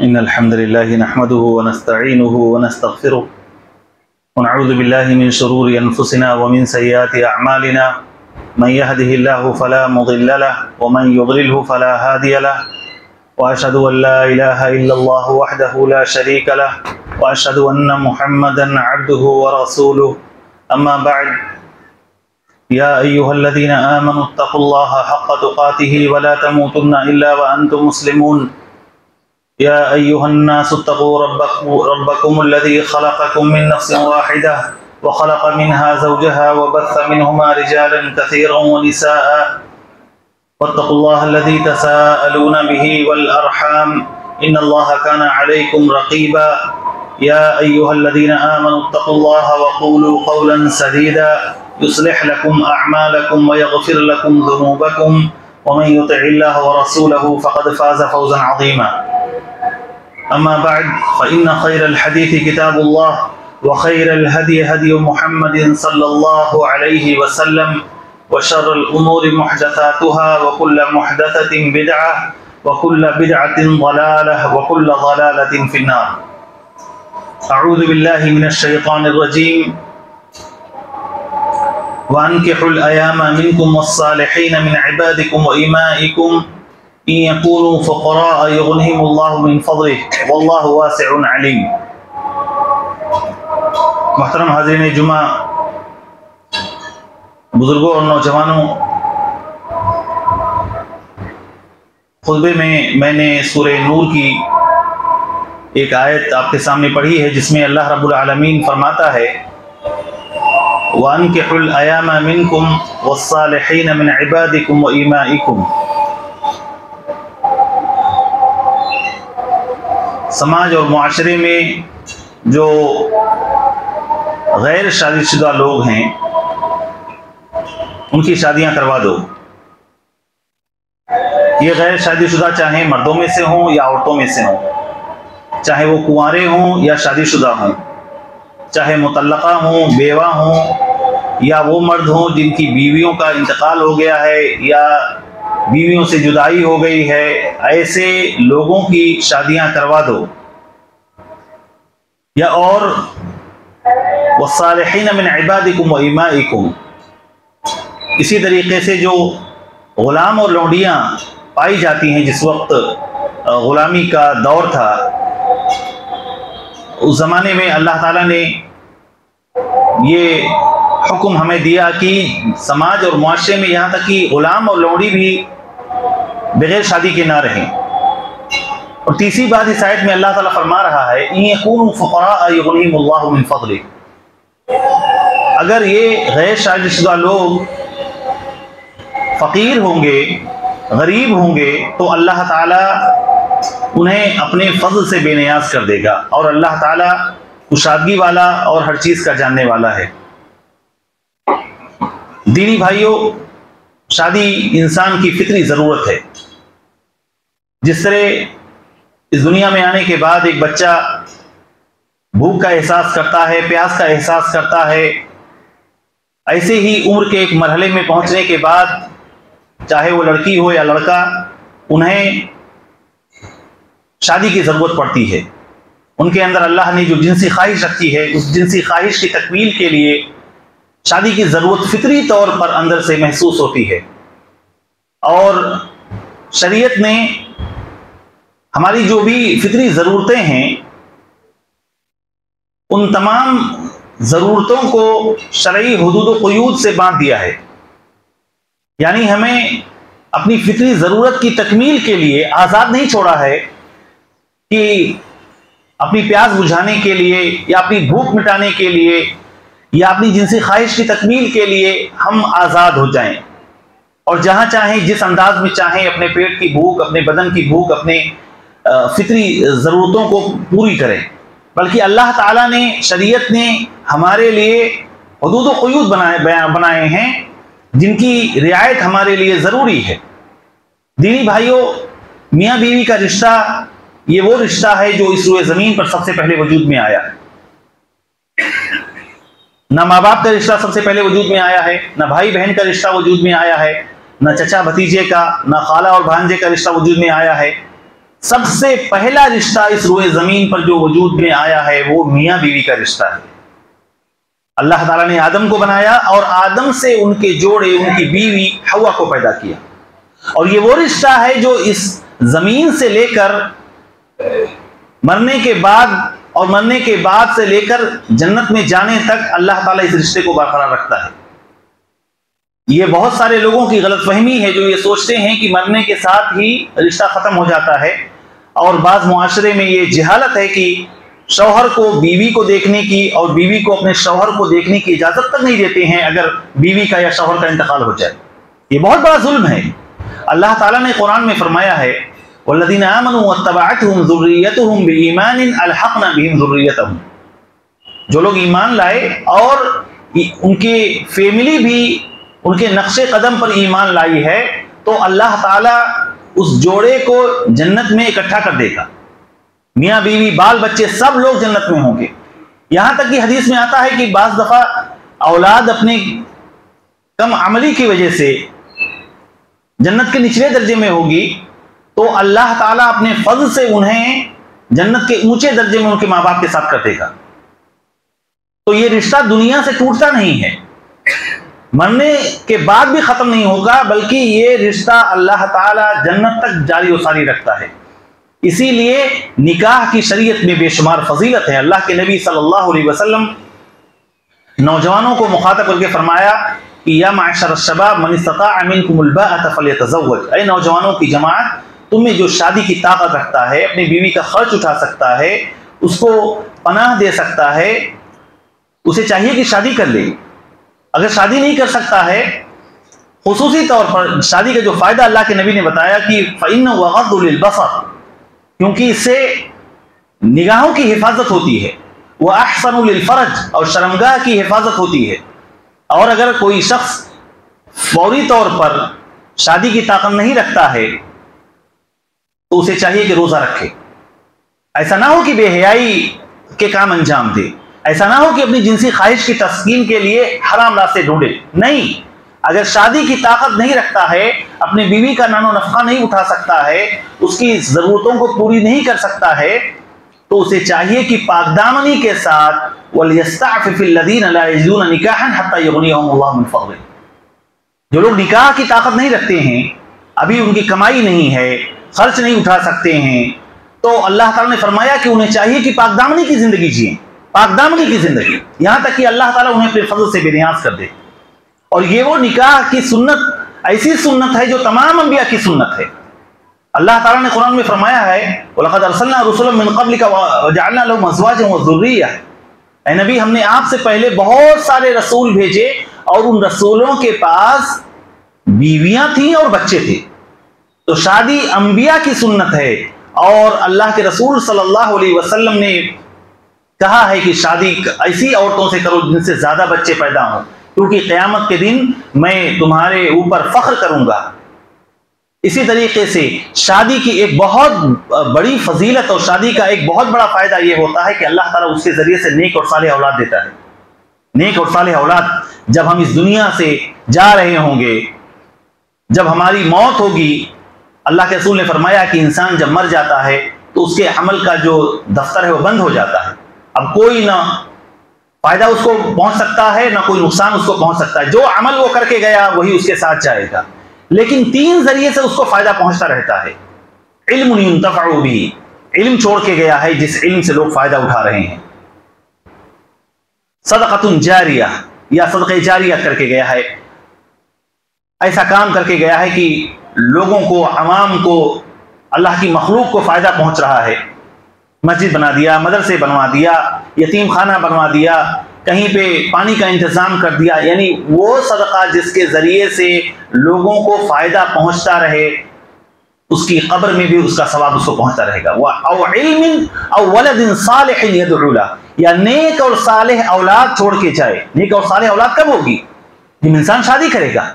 इन्नल हम्दुलिल्लाहि नहमदुहु व नस्तईनुहु व नस्तगफिरुह व नऊज़ु बिल्लाहि मिन शुरूरि अनफुसिना व मिन सय्यिआति अअमालिना मन यहदिहिल्लाहु फला मुदिल्ल लहु व मन युद्लिलहु फला हादिय लहु व अशहदु अन ला इलाहा इल्लल्लाहु वहदहु ला शरीका लहु व अशहदु अन्ना मुहम्मदन अब्दुहु व रसूलुहु अम्मा बअद या अय्युहल्लज़ीना आमनुत्तक़ुल्लाहा हक़्क़ तुक़ातिहि व ला तमूतुन्ना इल्ला व अंतुम मुस्लिमून या अय्युहन्नासु रब्बकुमुल्लज़ी ख़लक़कुम मिन नफ़्सिन वाहिदा व ख़लक़ मिनहा ज़ौजहा व बस्स मिनहुमा रिजालन कसीरन व निसाअ वत्तक़ुल्लाहल्लज़ी तसाअलूना बिही वल अरहाम इन्नल्लाहा काना अलैकुम रक़ीबा या अय्युहल्लज़ीना आमनुत्तक़ुल्लाहा व क़ूलू क़ौलन सदीदा युस्लिह लकुम अअमालकुम व यग़फिर लकुम ज़ुनूबकुम व मन युतिइल्लाह व रसूलहु फ़क़द फ़ाज़ फ़ौज़न अज़ीमा। अम्मा बअद फ़इन्न खैरल हदीस किताबुल्लाह व खैरल हदी हदी मुहम्मदिन सल्लल्लाहु अलैहि वसल्लम व शर्रल उमूरि मुहदसातुहा व कुल्लु मुहदसतिन बिदअह व कुल्लु बिदअतिन ज़लालह व कुल्लु ज़लालतिन फिन्नार। अऊज़ु बिल्लाहि मिनश शैतानिर रजीम व अन्किहुल अयामा मिनकुम वस्सालिहीन मिन इबादिकुम व इमाइकुम इन यकूनु फुक़रा युग़निहिमुल्लाहु मिन फ़ज़लिहि वल्लाहु वासिउन अलीम। मोहतरम हाज़िरीन जुमा, बुजुर्गों और नौजवानों, खुतबे में मैंने सूरह नूर की एक आयत आपके सामने पढ़ी है जिसमें अल्लाह रब्बुल आलमीन फरमाता है वअन्किहुल अयामा मिनकुम वस्सालिहीन मिन इबादिकुम व इमाइकुम। समाज और मुआशरे में जो गैर शादीशुदा लोग हैं उनकी शादियां करवा दो। ये गैर शादीशुदा चाहे मर्दों में से हों या औरतों में से हों, चाहे वो कुंवारे हों या शादीशुदा हों, चाहे मुतल्लका हों, बेवा हों, या वो मर्द हों जिनकी बीवियों का इंतकाल हो गया है या बीवियों से जुदाई हो गई है, ऐसे लोगों की शादियां करवा दो। या और वस्सालिहीन मिन इबादिकुम व इमाइकुम, इसी तरीके से जो ग़ुलाम और लौंडियाँ पाई जाती हैं, जिस वक्त ग़ुलामी का दौर था उस ज़माने में अल्लाह ताला ने ये हुक्म हमें दिया कि समाज और मुआशरे में यहाँ तक कि ग़ुलाम और लौंडी भी बगैर शादी के ना रहें। और तीसरी बात इस आयत में अल्लाह ताला फरमा रहा है इन यकूनु फुक़रा युग़निहिमुल्लाहु मिन फ़ज़लिहि, अगर ये गैर शादीशुदा लोग फ़कीर होंगे, गरीब होंगे, तो अल्लाह ताला उन्हें अपने फज़ल से बेनियाज कर देगा और अल्लाह ताला कुशादगी वाला और हर चीज़ का जानने वाला है। दीनी भाइयों, शादी इंसान की फितरी ज़रूरत है। जिस तरह इस दुनिया में आने के बाद एक बच्चा भूख का एहसास करता है, प्यास का एहसास करता है, ऐसे ही उम्र के एक मरहले में पहुंचने के बाद चाहे वो लड़की हो या लड़का, उन्हें शादी की ज़रूरत पड़ती है। उनके अंदर अल्लाह ने जो जिनसी ख्वाहिश रखी है, उस जिनसी ख्वाहिश की तकमील के लिए शादी की ज़रूरत फितरी तौर पर अंदर से महसूस होती है। और शरीयत ने हमारी जो भी फितरी ज़रूरतें हैं, उन तमाम ज़रूरतों को शरई हुदूद व क़ुयूद से बांध दिया है। यानी हमें अपनी फितरी ज़रूरत की तकमील के लिए आज़ाद नहीं छोड़ा है कि अपनी प्यास बुझाने के लिए या अपनी भूख मिटाने के लिए या अपनी जिनसी ख्वाहिश की तकमील के लिए हम आज़ाद हो जाएं और जहाँ चाहें, जिस अंदाज में चाहें, अपने पेट की भूख, अपने बदन की भूख, अपने फितरी ज़रूरतों को पूरी करें। बल्कि अल्लाह ताला ने, शरीयत ने हमारे लिए हुदूद व क़ुयूद बनाए हैं जिनकी रियायत हमारे लिए ज़रूरी है। दीनी भाइयों, मियाँ बीवी का रिश्ता ये वो रिश्ता है जो इस रुए ज़मीन पर सबसे पहले वजूद में आया। ना माँ बाप का रिश्ता सबसे पहले वजूद में आया है, ना भाई बहन का रिश्ता वजूद में आया है, ना चचा भतीजे का, ना खाला और भांजे का रिश्ता वजूद में आया है। सबसे पहला रिश्ता इस रोए जमीन पर जो वजूद में आया है वो मियाँ बीवी का रिश्ता है। अल्लाह ताला ने आदम को बनाया और आदम से उनके जोड़े, उनकी बीवी हवा को पैदा किया। और ये वो रिश्ता है जो इस जमीन से लेकर मरने के बाद और मरने के बाद से लेकर जन्नत में जाने तक अल्लाह ताला इस रिश्ते को बरकरार रखता है। ये बहुत सारे लोगों की गलतफहमी है जो ये सोचते हैं कि मरने के साथ ही रिश्ता खत्म हो जाता है, और बाज़ मुआशरे में ये जहालत है कि शौहर को बीवी को देखने की और बीवी को अपने शौहर को देखने की इजाजत तक नहीं देते हैं अगर बीवी का या शौहर का इंतकाल हो जाए। ये बहुत बड़ा जुल्म है। अल्लाह ताला ने कुरान में फरमाया है, वल्लज़ीना आमनू वत्तबअतहुम ज़ुर्रिय्यतुहुम बिईमानिन अलहक़ना बिहिम ज़ुर्रिय्यतहुम, जो लोग ईमान लाए और उनके फैमिली भी उनके नक्शे कदम पर ईमान लाई है, तो अल्लाह ताला उस जोड़े को जन्नत में इकट्ठा कर देगा। मियाँ बीवी, बाल बच्चे सब लोग जन्नत में होंगे। यहां तक कि हदीस में आता है कि बाज़ दफा औलाद अपने कम अमली की वजह से जन्नत के निचले दर्जे में होगी, तो अल्लाह ताला अपने फज़ल से उन्हें जन्नत के ऊंचे दर्जे में उनके माँ बाप के साथ कर देगा। तो ये रिश्ता दुनिया से टूटता नहीं है, मरने के बाद भी खत्म नहीं होगा, बल्कि ये रिश्ता अल्लाह ताला जन्नत तक जारी और सारी रखता है। इसीलिए निकाह की शरीयत में बेशुमार फजीलत है। अल्लाह के नबी सल्लल्लाहु अलैहि वसल्लम नौजवानों को मुखातब करके फरमाया कि या माशर शबाब मन इस्तताअ मिनकुमुल बाअत फल्यतज़व्वज, ऐ नौजवानों की जमात, तुम्हें जो शादी की ताकत रखता है, अपनी बीवी का खर्च उठा सकता है, उसको पनाह दे सकता है, उसे चाहिए कि शादी कर ले। अगर शादी नहीं कर सकता है, खुसूसी तौर पर शादी का जो फायदा अल्लाह के नबी ने बताया कि फ़इन्नहु अग़द्दु लिलबसर, क्योंकि इससे निगाहों की हिफाजत होती है, वह अहसनु लिलफरज, और शर्मगाह की हिफाजत होती है। और अगर कोई शख्स फौरी तौर पर शादी की ताकत नहीं रखता है तो उसे चाहिए कि रोजा रखे। ऐसा ना हो कि बेहयाई के काम अंजाम दे, ऐसा ना हो कि अपनी जिनसी ख्वाहिश की तस्कीन के लिए हराम रास्ते ढूंढे। नहीं, अगर शादी की ताकत नहीं रखता है, अपनी बीवी का नानो नफका नहीं उठा सकता है, उसकी जरूरतों को पूरी नहीं कर सकता है, तो उसे चाहिए कि पाकदामनी के साथ वलियस्तअफिफिल्लज़ीना ला यजिदूना निकाहन हत्ता युगनियहुमुल्लाहु मिन फ़ज़लिह, जो लोग निकाह की ताकत नहीं रखते हैं, अभी उनकी कमाई नहीं है, खर्च नहीं उठा सकते हैं, तो अल्लाह ताला ने फरमाया कि उन्हें चाहिए कि पाकदामनी की जिंदगी जिए, पाकदामनी की जिंदगी, यहां तक कि अल्लाह ताला उन्हें अपने फजल से बेनियाज कर दे। और ये वो निकाह की सुन्नत ऐसी सुन्नत है जो तमाम अंबिया की सुन्नत है। अल्लाह ताला ने कुरान में फरमाया है, वलक़द अरसलना रुसुलन मिन क़ब्लिका वजअलना लहुम अज़वाजन व ज़ुर्रिय्या, ऐ नबी हमने आपसे पहले बहुत सारे रसूल भेजे और उन रसूलों के पास बीवियां थी और बच्चे थे। तो शादी अंबिया की सुन्नत है, और अल्लाह के रसूल सल्लल्लाहु अलैहि वसल्लम ने कहा है कि शादी ऐसी औरतों से करो जिनसे ज्यादा बच्चे पैदा हों, क्योंकि क़यामत के दिन मैं तुम्हारे ऊपर फख्र करूंगा। इसी तरीके से शादी की एक बहुत बड़ी फजीलत और शादी का एक बहुत बड़ा फायदा यह होता है कि अल्लाह ताला उसके जरिए से नेक और सालेह औलाद देता है। नेक और सालेह औलाद जब हम इस दुनिया से जा रहे होंगे, जब हमारी मौत होगी, अल्लाह के रसूल ने फरमाया कि इंसान जब मर जाता है तो उसके अमल का जो दफ्तर है वो बंद हो जाता है। अब कोई ना फायदा उसको पहुंच सकता है, ना कोई नुकसान उसको पहुंच सकता है। जो अमल वो करके गया वही उसके साथ जाएगा, लेकिन तीन जरिए से उसको फायदा पहुंचता रहता है। इल्मुन युंतफ़अु बिही, इल्म छोड़ के गया है जिस इल्म से लोग फायदा उठा रहे हैं। सदक़तुन जारिया, या सदक़े जारिया करके गया है, ऐसा काम करके गया है कि लोगों को, अवाम को, अल्लाह की मखलूक को फायदा पहुंच रहा है। मस्जिद बना दिया, मदरसे बनवा दिया, यतीम खाना बनवा दिया, कहीं पे पानी का इंतजाम कर दिया, यानी वो सदका जिसके जरिए से लोगों को फायदा पहुंचता रहे, उसकी कब्र में भी उसका सवाब उसको पहुंचता रहेगा। औ इल्मिन औ वलदिन सालिहिन यदउ लह, या नेक और सालेह औलाद छोड़ के जाए। नेक और सालेह औलाद कब होगी? जब इंसान शादी करेगा,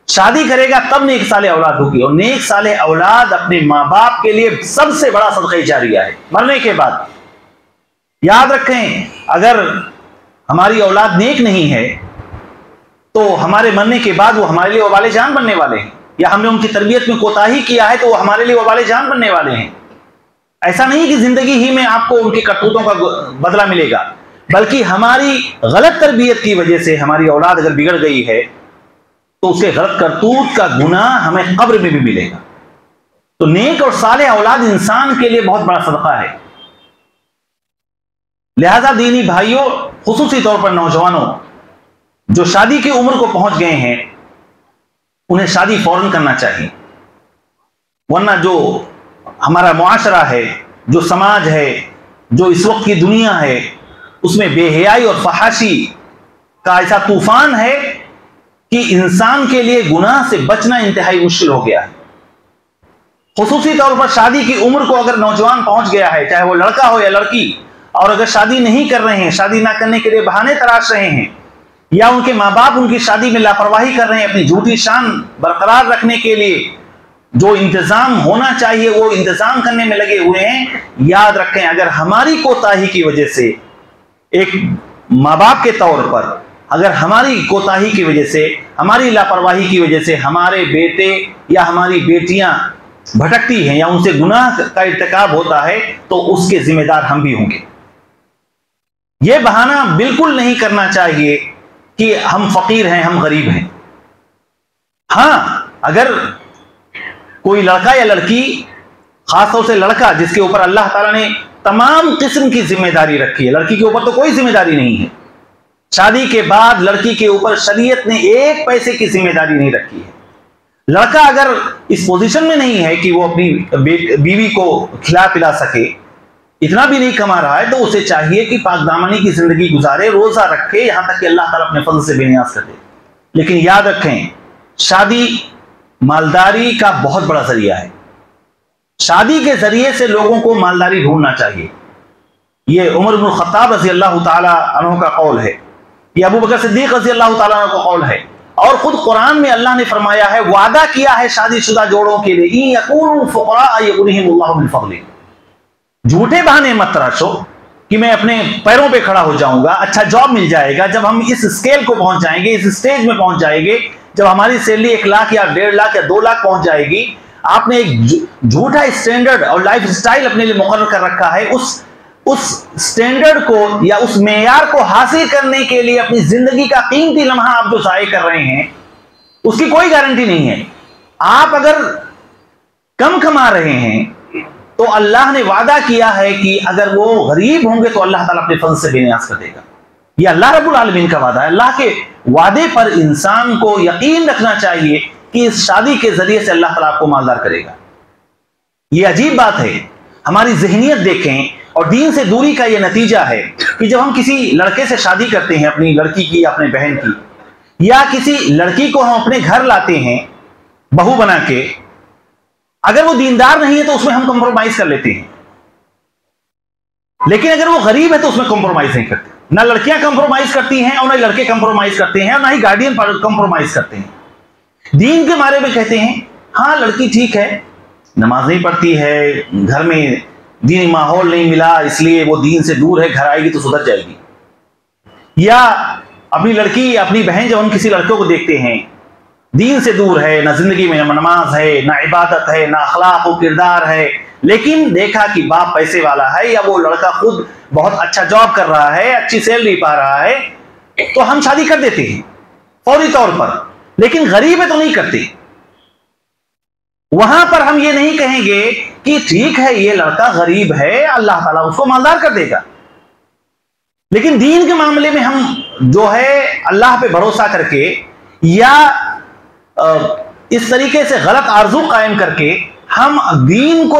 शादी करेगा तब नेक सालेह औलाद होगी। और नेक सालेह औलाद अपने माँ बाप के लिए सबसे बड़ा सदका जारिया है मरने के बाद। याद रखें, अगर हमारी औलाद नेक नहीं है तो हमारे मरने के बाद वो हमारे लिए वबाले जान बनने वाले हैं, या हमने उनकी तरबियत में कोताही किया है तो वो हमारे लिए वबाले जान बनने वाले हैं। ऐसा नहीं कि जिंदगी ही में आपको उनके करतूतों का बदला मिलेगा, बल्कि हमारी गलत तरबियत की वजह से हमारी औलाद अगर बिगड़ गई है तो उसके गलत करतूत का गुनाह हमें कब्र में भी मिलेगा। तो नेक और सालेह औलाद इंसान के लिए बहुत बड़ा सदका है। लिहाजा दीनी भाइयों, खुसूसी तौर पर नौजवानों जो शादी की उम्र को पहुंच गए हैं, उन्हें शादी फौरन करना चाहिए, वरना जो हमारा मुआशरा है, जो समाज है, जो इस वक्त की दुनिया है, उसमें बेहयाई और फहाशी का ऐसा तूफान है कि इंसान के लिए गुनाह से बचना इंतहाई मुश्किल हो गया है। खुसूसी तौर पर शादी की उम्र को अगर नौजवान पहुंच गया है, चाहे वो लड़का हो या लड़की, और अगर शादी नहीं कर रहे हैं, शादी ना करने के लिए बहाने तराश रहे हैं, या उनके माँ बाप उनकी शादी में लापरवाही कर रहे हैं, अपनी झूठी शान बरकरार रखने के लिए जो इंतजाम होना चाहिए वो इंतजाम करने में लगे हुए हैं, याद रखें अगर हमारी कोताही की वजह से, एक माँ बाप के तौर पर अगर हमारी कोताही की वजह से, हमारी लापरवाही की वजह से हमारे बेटे या हमारी बेटियां भटकती हैं या उनसे गुनाह का इर्तिकाब होता है, तो उसके जिम्मेदार हम भी होंगे। यह बहाना बिल्कुल नहीं करना चाहिए कि हम फकीर हैं, हम गरीब हैं। हां, अगर कोई लड़का या लड़की, खासतौर से लड़का जिसके ऊपर अल्लाह ताला ने तमाम किस्म की जिम्मेदारी रखी है, लड़की के ऊपर तो कोई जिम्मेदारी नहीं है, शादी के बाद लड़की के ऊपर शरीयत ने एक पैसे की जिम्मेदारी नहीं रखी है। लड़का अगर इस पोजीशन में नहीं है कि वो अपनी बीवी को खिला पिला सके, इतना भी नहीं कमा रहा है, तो उसे चाहिए कि पाकदामनी की जिंदगी गुजारे, रोजा रखे, यहां तक कि अल्लाह ताला अपने फजल से बेनियाज कर दे। लेकिन याद रखें, शादी मालदारी का बहुत बड़ा जरिया है। शादी के जरिए से लोगों को मालदारी ढूंढना चाहिए। यह उमर इब्न खत्ताब रज़ी अल्लाह ताला अन्हु का कौल है, यह अबू बकर सिद्दीक रज़ी अल्लाह ताला अन्हु का कौल है, और खुद कुरान में अल्लाह ने फरमाया है, वादा किया है शादीशुदा जोड़ों के लिए, इन यकूनु फुक़रा युग़निहिमुल्लाहु मिन फ़ज़लिही, झूठे बहाने मत तराशो कि मैं अपने पैरों पे खड़ा हो जाऊंगा, अच्छा जॉब मिल जाएगा। जब हम इस स्केल को पहुंच जाएंगे, इस स्टेज में पहुंच जाएंगे, जब हमारी सैलरी 1 लाख या 1.5 लाख या 2 लाख पहुंच जाएगी, आपने एक झूठा स्टैंडर्ड और लाइफ स्टाइल अपने लिए मुकर्रर कर रखा है। उस स्टैंडर्ड को या उस मेयार को हासिल करने के लिए अपनी जिंदगी का कीमती लम्हा आप जो ज़ाय कर रहे हैं, उसकी कोई गारंटी नहीं है। आप अगर कम कमा रहे हैं तो अल्लाह ने वादा किया है कि अगर वो गरीब होंगे तो अल्लाह ताला अपने फजल से बेनियाज कर देगा। यह अल्लाह रब्बुल आलमीन का वादा है। अल्लाह के वादे पर इंसान को यकीन रखना चाहिए कि इस शादी के जरिए से अल्लाह ताला आपको मालदार करेगा। यह अजीब बात है। हमारी ज़हनियत देखें, और दीन से दूरी का यह नतीजा है कि जब हम किसी लड़के से शादी करते हैं, अपनी लड़की की या अपने बहन की, या किसी लड़की को हम अपने घर लाते हैं बहू बना के, अगर वो दीनदार नहीं है तो उसमें हम कंप्रोमाइज कर लेते हैं, लेकिन अगर वो गरीब है तो उसमें कंप्रोमाइज नहीं करते। ना लड़कियां कंप्रोमाइज करती हैं और ना लड़के कंप्रोमाइज करते हैं, और ना ही गार्डियन कंप्रोमाइज करते हैं। दीन के बारे में कहते हैं, हाँ लड़की ठीक है, नमाज नहीं पढ़ती है, घर में दीनी माहौल नहीं मिला इसलिए वो दीन से दूर है, घर आएगी तो सुधर जाएगी। या अपनी लड़की, अपनी बहन, जब हम किसी लड़के को देखते हैं दीन से दूर है, ना जिंदगी में नमाज है, ना इबादत है, ना अखलाक और किरदार है, लेकिन देखा कि बाप पैसे वाला है या वो लड़का खुद बहुत अच्छा जॉब कर रहा है, अच्छी सैलरी पा रहा है, तो हम शादी कर देते हैं फौरी तौर पर। लेकिन गरीब है तो नहीं करते। वहां पर हम ये नहीं कहेंगे कि ठीक है ये लड़का गरीब है, अल्लाह ताला उसको मालदार कर देगा। लेकिन दीन के मामले में हम जो है अल्लाह पे भरोसा करके या इस तरीके से गलत आरजू कायम करके हम दीन को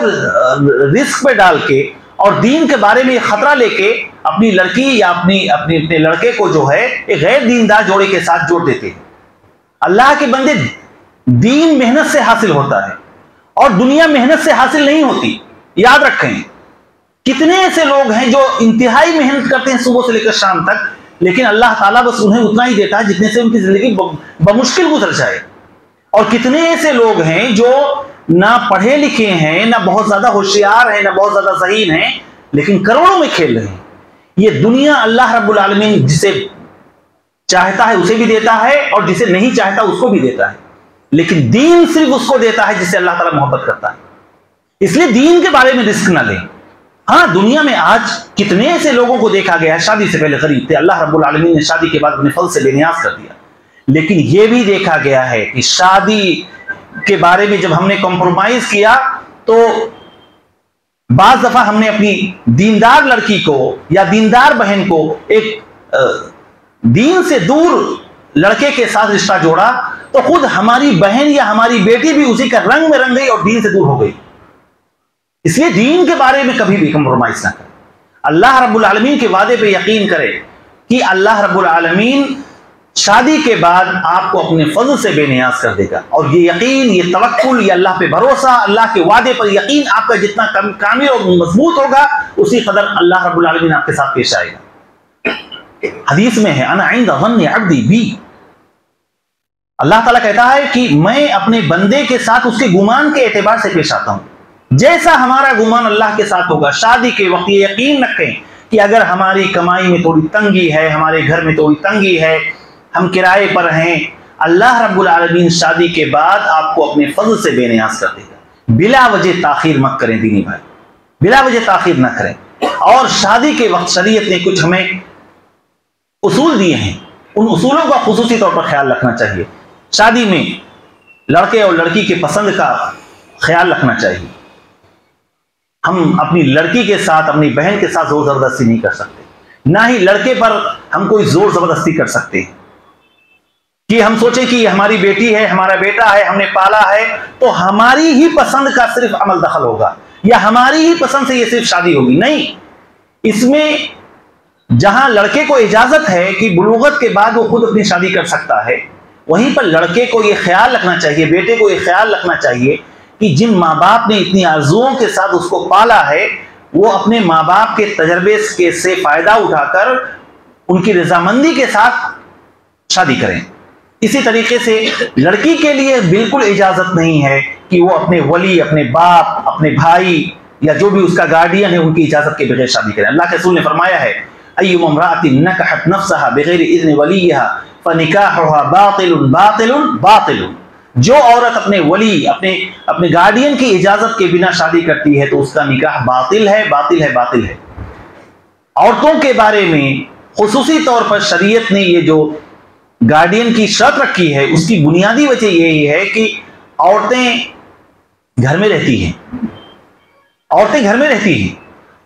रिस्क पे डाल के और दीन के बारे में खतरा लेके अपनी लड़की या अपने लड़के को जो है एक गैर दीनदार जोड़े के साथ जोड़ देते हैं। अल्लाह के बंदे, दीन मेहनत से हासिल होता है और दुनिया मेहनत से हासिल नहीं होती। याद रखें, कितने ऐसे लोग हैं जो इंतहाई मेहनत करते हैं सुबह से लेकर शाम तक, लेकिन अल्लाह ताला बस उन्हें उतना ही देता है जितने से उनकी जिंदगी बमुश्किल गुजर जाए। और कितने ऐसे लोग हैं जो ना पढ़े लिखे हैं, ना बहुत ज्यादा होशियार हैं, ना बहुत ज्यादा ज़हीन हैं, लेकिन करोड़ों में खेल रहे हैं। ये दुनिया अल्लाह रब्बुल आलमीन जिसे चाहता है उसे भी देता है और जिसे नहीं चाहता उसको भी देता है, लेकिन दीन सिर्फ उसको देता है जिसे अल्लाह ताला मोहब्बत करता है। इसलिए दीन के बारे में रिस्क ना लें। हाँ, दुनिया में आज कितने ऐसे लोगों को देखा गया है शादी से पहले गरीब थे, अल्लाह रब्बुल आलमीन ने शादी के बाद अपने फल से बेनियाज कर दिया। लेकिन यह भी देखा गया है कि शादी के बारे में जब हमने कॉम्प्रोमाइज किया तो बाज दफा हमने अपनी दीनदार लड़की को या दीनदार बहन को एक दीन से दूर लड़के के साथ रिश्ता जोड़ा, तो खुद हमारी बहन या हमारी बेटी भी उसी का रंग में रंग गई और दीन से दूर हो गई। इसलिए दीन के बारे में कभी भी कम्प्रोमाइज ना करें। अल्लाह रब्बुल आलमीन के वादे पे यकीन करें कि अल्लाह रब्बुल आलमीन शादी के बाद आपको अपने फजल से बेनियाज कर देगा। और ये यकीन, ये तवक्कुल, ये अल्लाह पे भरोसा, अल्लाह के वादे पर यकीन आपका जितना कामिल और मजबूत होगा, उसी कदर अल्लाह रब्बुल आलमीन आपके साथ पेश आएगा। हदीस में है, अना इंद ज़न्नि अब्दी बी, अल्लाह ताला कहता है कि मैं अपने बंदे के साथ उसके गुमान के एतबार से पेश आता हूं। जैसा हमारा गुमान अल्लाह के साथ होगा, शादी के वक्त ये यकीन रखें कि अगर हमारी कमाई में थोड़ी तंगी है, हमारे घर में थोड़ी तंगी है, हम किराए पर हैं, अल्लाह रब्बुल आलमीन शादी के बाद आपको अपने फजल से बेनियाज कर देगा। बिला वजह ताखीर मत करें दीनी भाई, बिला वजह ताखीर ना करें। और शादी के वक्त शरीयत ने कुछ हमें उसूल दिए हैं, उन उसूलों का खुसूसी तौर पर ख्याल रखना चाहिए। शादी में लड़के और लड़की के पसंद का ख्याल रखना चाहिए। हम अपनी लड़की के साथ, अपनी बहन के साथ जोर जबरदस्ती नहीं कर सकते, ना ही लड़के पर हम कोई जोर जबरदस्ती कर सकते हैं कि हम सोचे कि हमारी बेटी है, हमारा बेटा है, हमने पाला है, तो हमारी ही पसंद का सिर्फ अमल दखल होगा या हमारी ही पसंद से ये सिर्फ शादी होगी। नहीं, इसमें जहां लड़के को इजाजत है कि बुलूगत के बाद वो खुद अपनी शादी कर सकता है, वहीं पर लड़के को ये ख्याल रखना चाहिए, बेटे को ये ख्याल रखना चाहिए कि जिन माँ बाप ने इतनी आरजुओं के साथ उसको पाला है, वो अपने माँ बाप के तजर्बे से फायदा उठाकर उनकी रजामंदी के साथ शादी करें। इसी तरीके से लड़की के लिए बिल्कुल इजाजत नहीं है कि वो अपने वली, अपने बाप, अपने भाई या जो भी उसका गार्डियन है, उनकी इजाजत के बगैर शादी करें। अल्लाह के रसूल ने फरमाया है, अय्युम इम्राअतिन नकहत नफ्सहा बिगैर इज़्नि वलियहा फनिकाहुहा बातिलुन बातिलुन बातिलुन। जो औरत अपने वली, अपने गार्डियन की इजाजत के बिना शादी करती है तो उसका निकाह बातिल है, बातिल है, बातिल है। औरतों के बारे में खुसूसी तौर पर शरीयत ने ये जो गार्डियन की शर्त रखी है, उसकी बुनियादी वजह यही है कि औरतें घर में रहती हैं, औरतें घर में रहती हैं।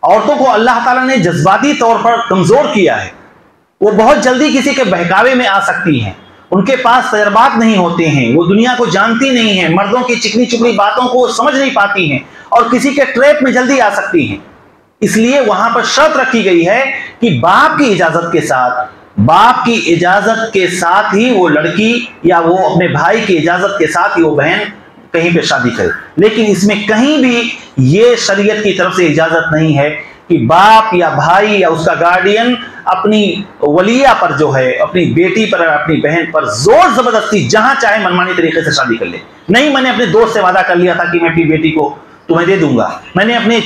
औरतों को अल्लाह ताला ने जज्बाती तौर पर कमजोर किया है, वो बहुत जल्दी किसी के बहकावे में आ सकती हैं, उनके पास तजर्बात नहीं होते हैं, वो दुनिया को जानती नहीं है, मर्दों की चिकनी चुपड़ी बातों को समझ नहीं पाती हैं और किसी के ट्रैप में जल्दी आ सकती हैं। इसलिए वहां पर शर्त रखी गई है कि बाप की इजाजत के साथ ही वो लड़की या वो अपने भाई की इजाजत के साथ ही वो बहन कहीं पे शादी करे। लेकिन इसमें कहीं भी ये शरीयत की तरफ से इजाजत नहीं है कि बाप या भाई या उसका गार्डियन अपनी वलिया पर जो है, अपनी बेटी पर, अपनी बहन पर जोर जबरदस्ती जहां चाहे मनमानी तरीके से शादी कर ले। नहीं, मैंने अपने दोस्त से वादा कर लिया था कि मैं अपनी बेटी को तुम्हें दे दूंगा, मैंने अपने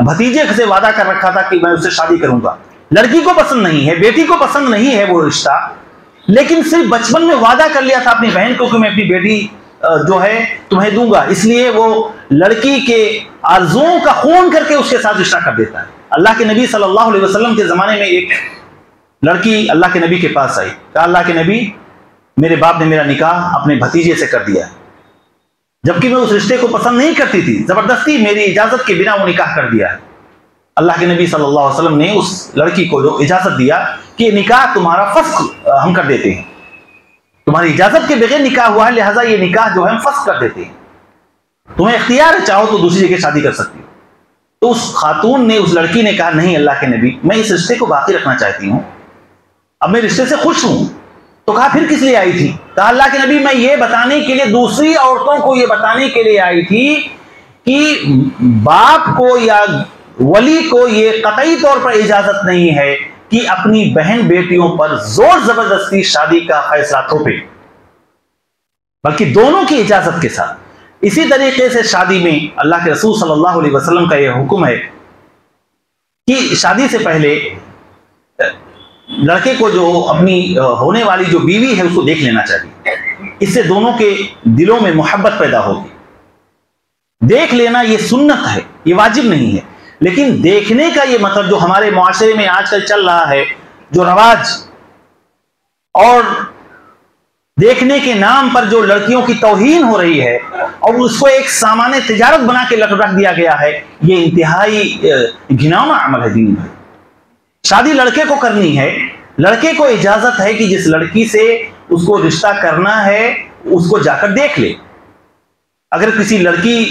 भतीजे से वादा कर रखा था कि मैं उससे शादी करूंगा। लड़की को पसंद नहीं है, बेटी को पसंद नहीं है वो रिश्ता, लेकिन सिर्फ बचपन में वादा कर लिया था अपनी बहन को कि मैं अपनी बेटी जो है तुम्हें दूंगा, इसलिए वो लड़की के आरज़ुओं का खून करके उसके साथ रिश्ता कर देता है। अल्लाह के नबी सल्लल्लाहु अलैहि वसल्लम के ज़माने में एक लड़की अल्लाह के नबी के पास आई, कहा अल्लाह के नबी, मेरे बाप ने मेरा निकाह अपने भतीजे से कर दिया, जबकि मैं उस रिश्ते को पसंद नहीं करती थी, जबरदस्ती मेरी इजाज़त के बिना वो निकाह कर दिया है। अल्लाह के नबी सल्लल्लाहु अलैहि वसल्लम ने उस लड़की को जो इजाज़त दिया कि निकाह तुम्हारा फस्ख हम कर देते हैं, तुम्हारी इजाज़त के बगैर निकाह हुआ है, लिहाजा ये निकाह जो है हम फस्ख कर देते हैं, तुम्हें इख्तियार है, चाहो तो दूसरी जगह शादी कर सकती हो। तो उस खातून ने, उस लड़की ने कहा, नहीं अल्लाह के नबी, मैं इस रिश्ते को बाकी रखना चाहती हूँ, अब मैं रिश्ते से खुश हूं। तो कहा फिर किस लिए आई थी? कहा अल्लाह के नबी, मैं ये बताने के लिए, दूसरी औरतों को ये बताने के लिए आई थी कि बाप को या वली को ये कतई तौर पर इजाजत नहीं है कि अपनी बहन बेटियों पर जोर जबरदस्ती शादी का फैसला थोपे, बल्कि दोनों की इजाजत के साथ। इसी तरीके से शादी में अल्लाह के रसूल सल्लल्लाहु अलैहि वसल्लम का यह हुक्म है कि शादी से पहले लड़के को जो अपनी होने वाली जो बीवी है उसको देख लेना चाहिए, इससे दोनों के दिलों में मोहब्बत पैदा होगी। देख लेना ये सुन्नत है, ये वाजिब नहीं है। लेकिन देखने का ये मतलब जो हमारे मुआशरे में आजकल चल रहा है, जो रवाज और देखने के नाम पर जो लड़कियों की तौहीन हो रही है और उसको एक सामान्य तिजारत बना के रख दिया गया है, ये इंतहाई घिनौना अमल है दीन में। शादी लड़के को करनी है, लड़के को इजाजत है कि जिस लड़की से उसको रिश्ता करना है उसको जाकर देख ले। अगर किसी लड़की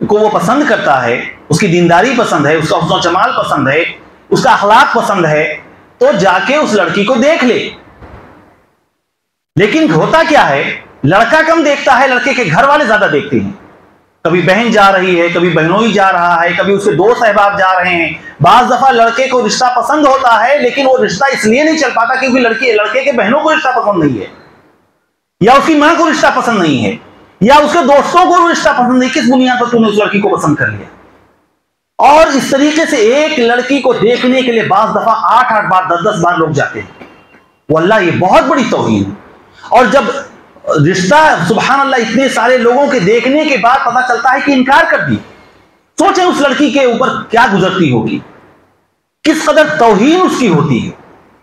को वो पसंद करता है, उसकी दीनदारी पसंद है, उसका हुस्न जमाल पसंद है, उसका अखलाक पसंद है, तो जाके उस लड़की को देख ले। लेकिन होता क्या है, लड़का कम देखता है, लड़के के घर वाले ज्यादा देखते हैं। कभी बहन जा रही है, कभी बहनोई जा रहा है, कभी उसके दोस्त अहबाब जा रहे हैं। बाज दफा लड़के को रिश्ता पसंद होता है, लेकिन वो रिश्ता इसलिए नहीं चल पाता क्योंकि लड़के के बहनों को रिश्ता पसंद नहीं है, या उसकी मां को रिश्ता पसंद नहीं है, या उसके दोस्तों को रिश्ता पसंद नहीं। किस बुनियाद पर तूने उस लड़की को पसंद कर लिया? और इस तरीके से एक लड़की को देखने के लिए बाज दफा 8-8 बार 10-10 बार लोग जाते हैं। वल्लाह ये बहुत बड़ी तौहीन है। और जब रिश्ता सुभान अल्लाह इतने सारे लोगों के देखने के बाद पता चलता है कि इनकार कर दी, सोचें उस लड़की के ऊपर क्या गुजरती होगी, किस कदर तौहीन उसकी होती है।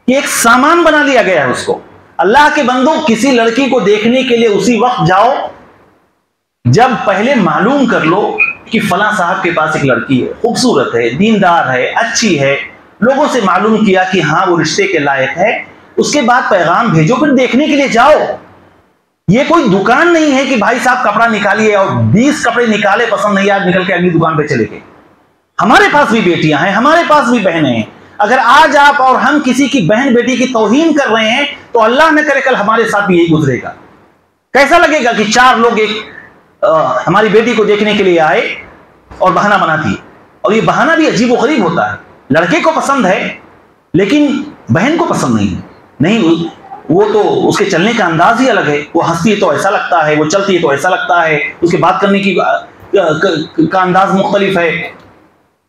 कि एक सामान बना लिया गया है उसको। अल्लाह के बंदों, किसी लड़की को देखने के लिए उसी वक्त जाओ जब पहले मालूम कर लो कि फलां साहब के पास एक लड़की है, खूबसूरत है, दीनदार है, अच्छी है, लोगों से मालूम किया कि हाँ वो रिश्ते के लायक है, उसके बाद पैगाम भेजो, फिर देखने के लिए जाओ। ये कोई दुकान नहीं है कि भाई साहब कपड़ा निकालिए और 20 कपड़े निकाले, पसंद नहीं आया, निकल के अगली दुकान पे चले गए। हमारे पास भी बेटियां हैं, हमारे पास भी बहनें हैं। अगर आज आप और हम किसी की बहन बेटी की तौहीन कर रहे हैं तो अल्लाह न करे कल हमारे साथ भी यही गुजरेगा। कैसा लगेगा कि 4 लोग हमारी बेटी को देखने के लिए आए और बहाना बनाती है। और ये बहाना भी अजीब व गरीब होता है। लड़के को पसंद है लेकिन बहन को पसंद नहीं है। नहीं, वो तो उसके चलने का अंदाज ही अलग है। वो हंसती है तो ऐसा लगता है, वो चलती है तो ऐसा लगता है, उसके बात करने की का अंदाज मुख्तलिफ है,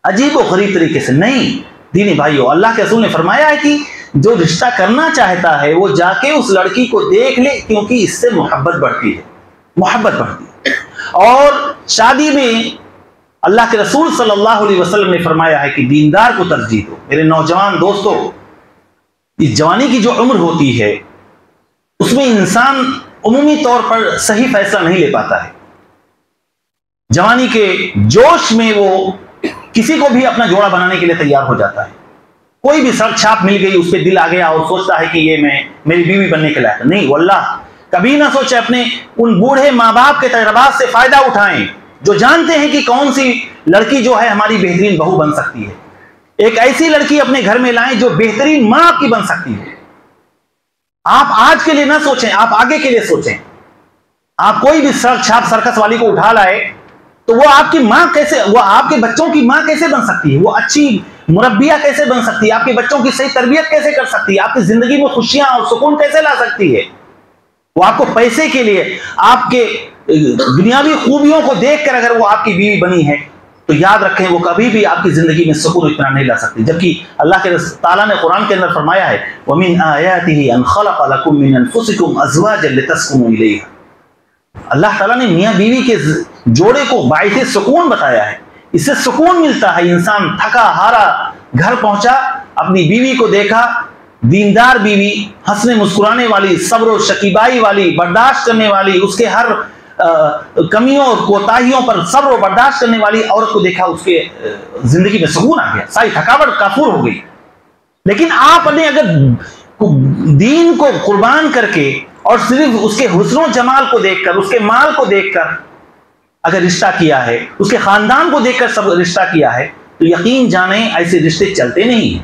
अजीब व गरीब तरीके से। नहीं दीनी भाइयों, अल्लाह के रसूल ने फरमाया है कि जो रिश्ता करना चाहता है वो जाके उस लड़की को देख ले, क्योंकि इससे मोहब्बत बढ़ती है, मोहब्बत बढ़ती है। और शादी में अल्लाह के रसूल सल्लल्लाहु अलैहि वसल्लम ने फरमाया है कि दीनदार को तरजीह दो। मेरे नौजवान दोस्तों, इस जवानी की जो उम्र होती है उसमें इंसान उमूमी तौर पर सही फैसला नहीं ले पाता है। जवानी के जोश में वो किसी को भी अपना जोड़ा बनाने के लिए तैयार हो जाता है। कोई भी सड़क छाप मिल गई, उस पर दिल आ गया और सोचता है कि ये मेरी बीवी बनने के लायक। नहीं, वल्लाह कभी ना सोचे। अपने उन बूढ़े माँ बाप के तजर्बात से फायदा उठाएं जो जानते हैं कि कौन सी लड़की जो है हमारी बेहतरीन बहू बन सकती है। एक ऐसी लड़की अपने घर में लाएं जो बेहतरीन मां आपकी बन सकती है। आप आज के लिए ना सोचें, आप आगे के लिए सोचें। आप कोई भी सड़क छाप सर्कस वाली को उठा लाए तो वो आपकी मां कैसे, वो आपके बच्चों की मां कैसे बन सकती है, वो अच्छी मुरब्बिया कैसे बन सकती है, आपके बच्चों की सही तरबियत कैसे कर सकती है, आपकी जिंदगी में खुशियां और सुकून कैसे ला सकती है। वो आपको पैसे के लिए, आपके दुनियावी खूबियों को देखकर अगर वो आपकी बीवी बनी है तो याद रखें वो कभी भी आपकी जिंदगी में सुकून इतना नहीं ला सकती। जबकि अल्लाह के ताला ने कुरान के अंदर फरमाया है, वमिन आयातिही अन खलक़ लकुम मिन अनफुसिकुम अज़वाजन लितस्कुनू इलैहा। अल्लाह ताला ने मियां बीवी के जोड़े को बाइसे सुकून बताया है। इससे सुकून मिलता है। इंसान थका हारा घर पहुंचा, अपनी बीवी को देखा, दीनदार बीवी, हंसने मुस्कुराने वाली, सब्र और शकीबाई वाली, बर्दाश्त करने वाली, उसके हर कमियों और कोताहियों पर सब्र और बर्दाश्त करने वाली औरत को देखा, उसके जिंदगी में सुकून आ गया, सारी थकावट काफूर हो गई। लेकिन आपने अगर दीन को कुर्बान करके और सिर्फ उसके हुस्न जमाल को देखकर, उसके माल को देखकर अगर रिश्ता किया है, उसके खानदान को देखकर सब रिश्ता किया है, तो यकीन जाने ऐसे रिश्ते चलते नहीं।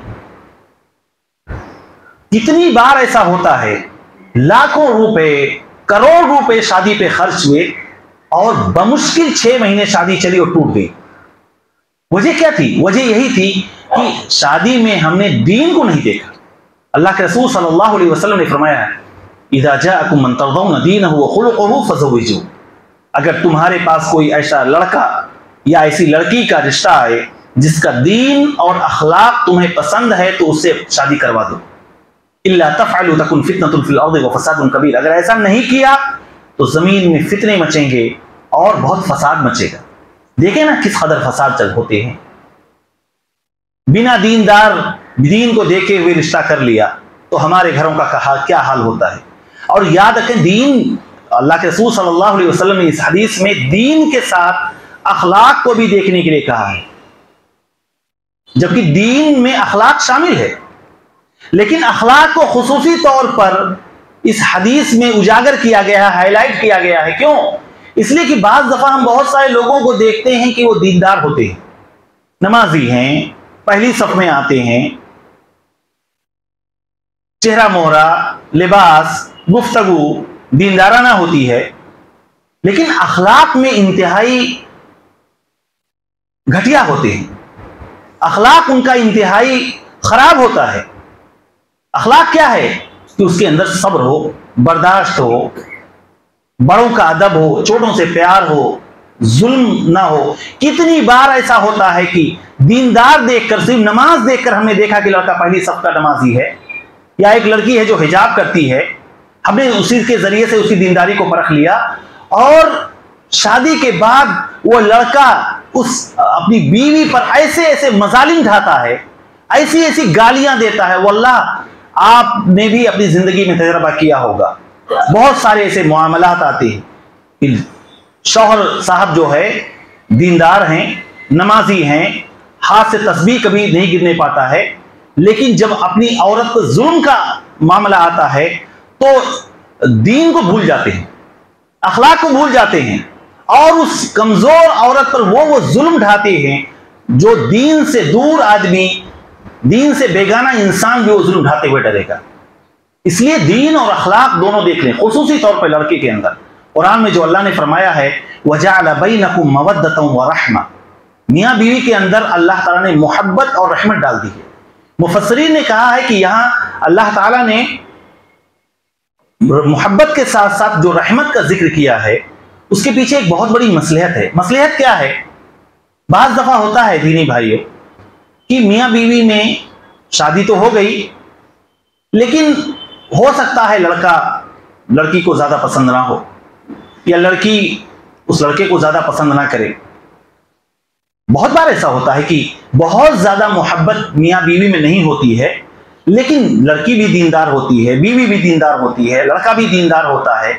कितनी बार ऐसा होता है, लाखों रुपए, करोड़ रुपए शादी पे खर्च हुए और बमुश्किल 6 महीने शादी चली और टूट गई। वजह क्या थी? वजह यही थी कि शादी में हमने दीन को नहीं देखा। अल्लाह के रसूल सल्लल्लाहु अलैहि वसल्लम ने फरमाया है, इज़ा जाअकुम मन तर्दौना दीनहु व खुलुक़हु फज़व्विजू। अगर तुम्हारे पास कोई ऐसा लड़का या ऐसी लड़की का रिश्ता आए जिसका दीन और अखलाक तुम्हें पसंद है तो उससे शादी करवा दो। इल्ला तफ़अलू तकुन फितनतुन फिल अर्दि व फ़सादुन कबीर। अगर ऐसा नहीं किया तो जमीन में फितने मचेंगे और बहुत फसाद मचेगा। देखें ना किस कदर फसाद चल होते हैं। बिना दीन को देखे हुए रिश्ता कर लिया तो हमारे घरों का क्या हाल होता है। और याद रखें, दीन, अल्लाह के रसूल सल्लल्लाहु अलैहि वसल्लम ने इस हदीस में दीन के साथ अखलाक को भी देखने के लिए कहा है, जबकि दीन में अखलाक शामिल है, लेकिन अखलाक को खुसूसी तौर पर इस हदीस में उजागर किया गया है, हाईलाइट किया गया है। क्यों? इसलिए कि बाज़ दफा हम बहुत सारे लोगों को देखते हैं कि वो दीनदार होते हैं, नमाजी हैं, पहली सफ में आते हैं, चेहरा मोहरा, लिबास, गुफ्तगू दीनदाराना होती है, लेकिन अखलाक में इंतहाई घटिया होते हैं, अखलाक उनका इंतहाई खराब होता है। अखलाक क्या है? कि उसके अंदर सब्र हो, बर्दाश्त हो, बड़ों का अदब हो, छोटों से प्यार हो, जुल्म ना हो। कितनी बार ऐसा होता है कि दीनदार देखकर, सिर्फ नमाज देखकर हमने देखा कि लड़का पहली सफ का नमाजी है, या एक लड़की है जो हिजाब करती है, हमने उसी के जरिए से उसकी दीनदारी को परख लिया, और शादी के बाद वो लड़का उस अपनी बीवी पर ऐसे ऐसे मजालिम ढाता है, ऐसी ऐसी गालियां देता है। वल्लाह आपने भी अपनी जिंदगी में तजर्बा किया होगा, बहुत सारे ऐसे मामलात आते हैं कि शौहर साहब जो है दीनदार हैं, नमाजी हैं, हाथ से तस्बीह कभी नहीं गिरने पाता है, लेकिन जब अपनी औरत पर जुल्म का मामला आता है तो दीन को भूल जाते हैं, अखलाक को भूल जाते हैं, और उस कमजोर औरत पर वो जुल्म ढाते हैं जो दीन से दूर आदमी, दीन से बेगाना इंसान भी वो जुल्म ढाते हुए डरेगा। इसलिए दीन और अखलाक दोनों देख लें, खुसूसी तौर पर लड़के के अंदर। कुरान में जो अल्लाह ने फरमाया है, वजअल बैनकुम मवद्दतन व रहमा, मियाँ बीवी के अंदर अल्लाह ताला ने मोहब्बत और रहमत डाल दी है। मुफस्सिरीन ने कहा है कि यहाँ अल्लाह ताला ने मोहब्बत के साथ साथ जो रहमत का जिक्र किया है, उसके पीछे एक बहुत बड़ी मसलहत है। मसलहत क्या है? बाज़ दफा होता है दीनी भाइयों कि मियाँ बीवी में शादी तो हो गई, लेकिन हो सकता है लड़का लड़की को ज्यादा पसंद ना हो, या लड़की उस लड़के को ज्यादा पसंद ना करे। बहुत बार ऐसा होता है कि बहुत ज्यादा मोहब्बत मियाँ बीवी में नहीं होती है, लेकिन लड़की भी दीनदार होती है, बीवी भी दीनदार होती है, लड़का भी दीनदार होता है,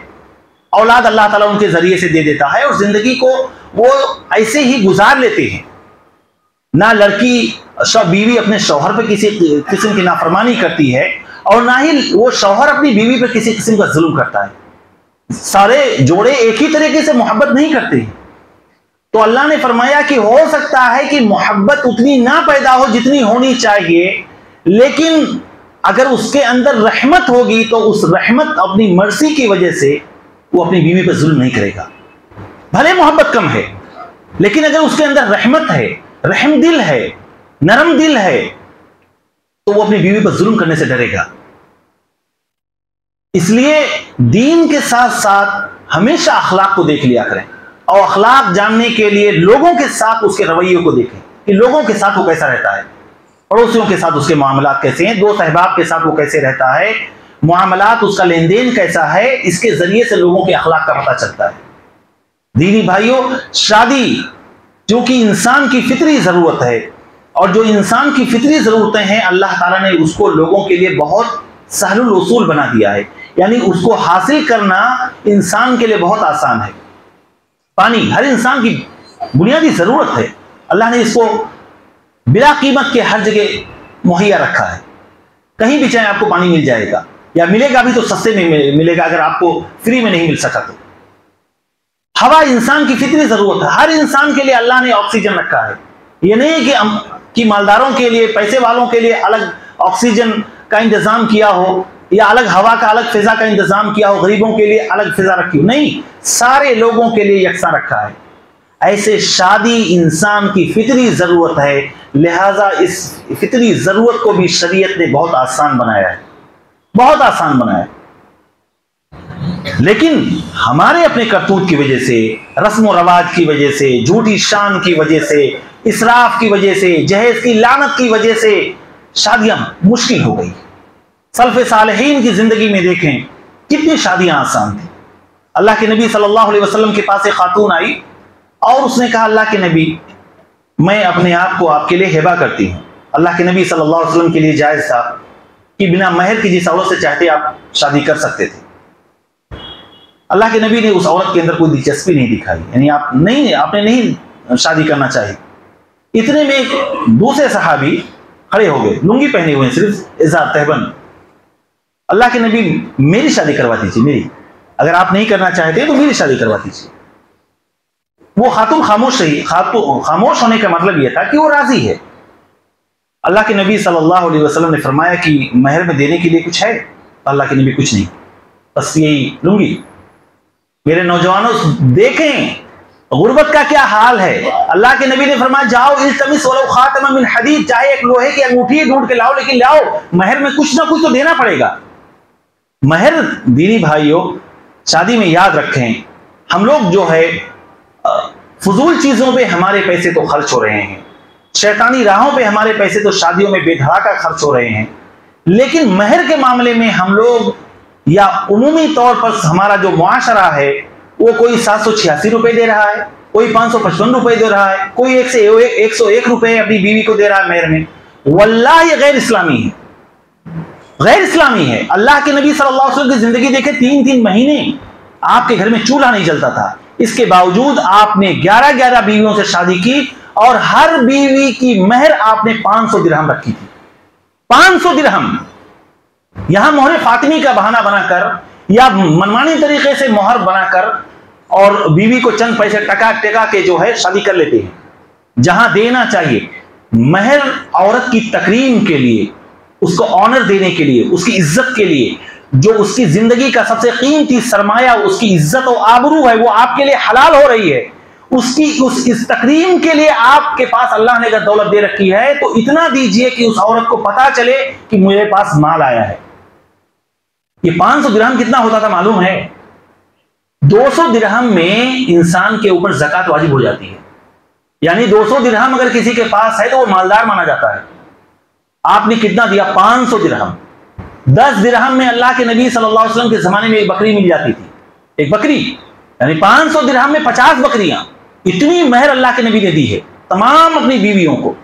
औलाद अल्लाह ताला उनके जरिए से दे देता है, और जिंदगी को वो ऐसे ही गुजार लेते हैं। ना लड़की बीवी अपने शौहर पर किसी किस्म की नाफरमानी करती है, और ना ही वो शौहर अपनी बीवी पर किसी किस्म का जुल्म करता है। सारे जोड़े एक ही तरीके से मोहब्बत नहीं करते। तो अल्लाह ने फरमाया कि हो सकता है कि मोहब्बत उतनी ना पैदा हो जितनी होनी चाहिए, लेकिन अगर उसके अंदर रहमत होगी तो उस रहमत अपनी मर्जी की वजह से वो अपनी बीवी पर जुल्म नहीं करेगा। भले मोहब्बत कम है, लेकिन अगर उसके अंदर रहमत है, रहम दिल है, नरम दिल है, तो वो अपनी बीवी पर जुल्म करने से डरेगा। इसलिए दीन के साथ साथ हमेशा अखलाक को देख लिया करें, और अखलाक जानने के लिए लोगों के साथ उसके रवैये को देखें कि लोगों के साथ वो कैसा रहता है, पड़ोसियों के साथ उसके मामलात कैसे हैं, दोस्त अहबाब के साथ वो कैसे रहता है, मामलात उसका लेन देन कैसा है, इसके जरिए से लोगों के अखलाक का पता चलता है। दीनी भाइयों, शादी जो कि इंसान की फितरी जरूरत है, और जो इंसान की फितरी जरूरतें हैं अल्लाह ताला ने उसको लोगों के लिए बहुत सहलुल उसूल बना दिया है, यानी उसको हासिल करना इंसान के लिए बहुत आसान है। पानी हर इंसान की बुनियादी जरूरत है, अल्लाह ने इसको बिला कीमत के हर जगह मुहैया रखा है। कहीं भी चाहे आपको पानी मिल जाएगा, या मिलेगा भी तो सस्ते में मिलेगा अगर आपको फ्री में नहीं मिल सका तो। हवा इंसान की फितरी जरूरत है, हर इंसान के लिए अल्लाह ने ऑक्सीजन रखा है। ये नहीं कि मालदारों के लिए, पैसे वालों के लिए अलग ऑक्सीजन का इंतजाम किया हो, या अलग हवा का, अलग फिजा का इंतजाम किया हो, गरीबों के लिए अलग फिजा रखी हो, नहीं, सारे लोगों के लिए यकसा रखा है। ऐसे शादी इंसान की फितरी जरूरत है, लिहाजा इस फितरी जरूरत को भी शरीयत ने बहुत आसान बनाया है, बहुत आसान बनाया है। लेकिन हमारे अपने करतूत की वजह से, रस्म व रवाज की वजह से, झूठी शान की वजह से, इसराफ की वजह से, जहेज की लानत की वजह से शादियां मुश्किल हो गई। सल्फ़े सालेहीन की जिंदगी में देखें कितनी शादियां आसान थी। अल्लाह के नबी सल्लल्लाहु अलैहि वसल्लम के पास एक खातून आई और उसने कहा, अल्लाह के नबी, मैं अपने आप को आपके लिए हिबा करती हूँ, अल्लाह के नबी सल्लल्लाहु अलैहि वसल्लम के लिए जायज़ था कि बिना महर की जिस औरत से चाहते आप शादी कर सकते थे। अल्लाह के नबी ने उस औरत के अंदर कोई दिलचस्पी नहीं दिखाई, यानी आपने नहीं शादी करना चाहिए। इतने में एक दूसरे सहाबी खड़े हो गए, लुंगी पहने हुए, सिर्फ इज़ार तहबन। अल्लाह के नबी, मेरी शादी करवा दीजिए, मेरी, अगर आप नहीं करना चाहते तो मेरी शादी करवा दीजिए। वो खातून खामोश रही। खामोश होने का मतलब यह था कि वो राजी है। अल्लाह के नबी सल्लल्लाहु अलैहि वसल्लम ने फरमाया कि महर में देने के लिए कुछ है? अल्लाह के नबी, कुछ नहीं, बस यही लुंगी। मेरे नौजवानों देखें गुर्बत का क्या हाल है। अल्लाह के नबी ने फरमाया, जाओ इल्तमिस वलो खातम मिन हदीद, चाहे एक लोहे की अंगूठी ढूंढ के लाओ, लेकिन लाओ, महर में कुछ ना कुछ तो देना पड़ेगा। महर, दीनी भाइयों, शादी में याद रखें, हम लोग जो है फजूल चीजों पे हमारे पैसे तो खर्च हो रहे हैं, शैतानी राहों पे हमारे पैसे तो शादियों में बेधड़ाका खर्च हो रहे हैं, लेकिन महर के मामले में हम लोग या उमूमी तौर पर हमारा जो मुआशरा है वो कोई 786 रुपए दे रहा है, कोई 555 रुपए दे रहा है, कोई 101 रुपए अपनी बीवी को दे रहा है महर में। वल्लाह ये गैर इस्लामी है, गैर इस्लामी है। अल्लाह के नबी सल्लल्लाहु अलैहि वसल्लम की जिंदगी देखे, 3-3 महीने आपके घर में चूल्हा नहीं जलता था, इसके बावजूद आपने 11-11 बीवियों से शादी की और हर बीवी की महर आपने 500 दिरहम रखी थी। 500 दिरहम। यहां मोहर फातिमी का बहाना बनाकर या मनमानी तरीके से मोहर बनाकर और बीवी को चंद पैसे टका के जो है शादी कर लेते हैं, जहां देना चाहिए। महर औरत की तकरीम के लिए, उसको ऑनर देने के लिए, उसकी इज्जत के लिए, जो उसकी जिंदगी का सबसे कीमती सरमाया, उसकी इज्जत और आबरू है, वो आपके लिए हलाल हो रही है। इस तकरीम के लिए आपके पास अल्लाह ने अगर दौलत दे रखी है तो इतना दीजिए कि उस औरत को पता चले कि मेरे पास माल आया है। ये 500 दिरहम कितना होता था मालूम है? 200 दिरहम में इंसान के ऊपर ज़कात वाजिब हो जाती है। यानी 200 दिरहम अगर किसी के पास है तो वो मालदार माना जाता है। आपने कितना दिया? 500 दिरहम। 10 दिरहम में अल्लाह के नबी सल्लल्लाहु अलैहि वसल्लम के जमाने में एक बकरी मिल जाती थी, एक बकरी, यानी 500 दिरहम में 50 बकरियां। इतनी महर अल्लाह के नबी ने दी है तमाम अपनी बीवियों को।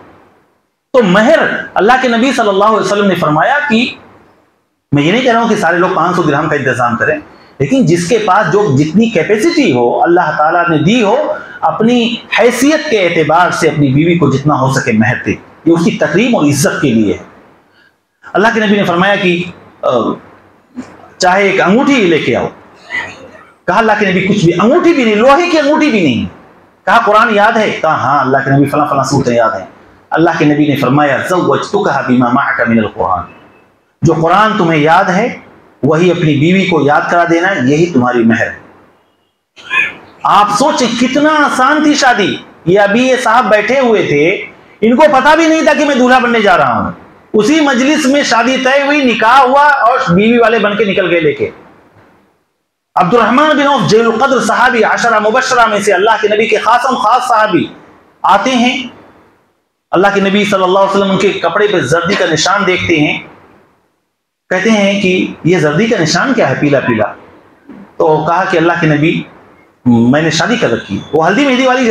तो महर अल्लाह के नबी सल्लल्लाहु अलैहि वसल्लम ने फरमाया कि मैं ये नहीं कह रहा हूं कि सारे लोग 500 दिरहम का इंतजाम करें, लेकिन जिसके पास जो जितनी कैपेसिटी हो अल्लाह ताला ने दी हो, अपनी हैसियत के एतबार से अपनी बीवी को जितना हो सके महर दे। ये उसकी तकरीम और इज्जत के लिए है। अल्लाह के नबी ने फरमाया कि चाहे एक अंगूठी लेके आओ। कहा अल्लाह के नबी कुछ भी, अंगूठी भी नहीं, लोहे की अंगूठी भी नहीं। कहा कुरान याद है? कहा हाँ, अल्लाह के नबी फला फला सूरतें याद है। अल्लाह के नबी ने फरमाया ज़व्वजतुका बिमा मअका मिनल कुरान, जो कुरान तुम्हें याद है वही अपनी बीवी को याद करा देना, यही तुम्हारी महर है। आप सोचें कितना आसान थी शादी। ये अभी ये साहब बैठे हुए थे, इनको पता भी नहीं था कि मैं दूल्हा बनने जा रहा हूं। उसी मजलिस में शादी तय हुई, निकाह हुआ और बीवी वाले बन के निकल गए लेके। अब्दुर्रहमान बिन औफ जलील कद्र सहाबी, आशरा मुबशरा में से अल्लाह के नबी के खासम खास सहाबी आते हैं। अल्लाह के नबी सल्लल्लाहु अलैहि वसल्लम के कपड़े पे जर्दी का निशान देखते हैं, कहते हैं कि ये जर्दी का निशान क्या है, पीला पीला। तो कहा कि अल्लाह के नबी मैंने शादी कर रखी। वो हल्दी मेहंदी वाली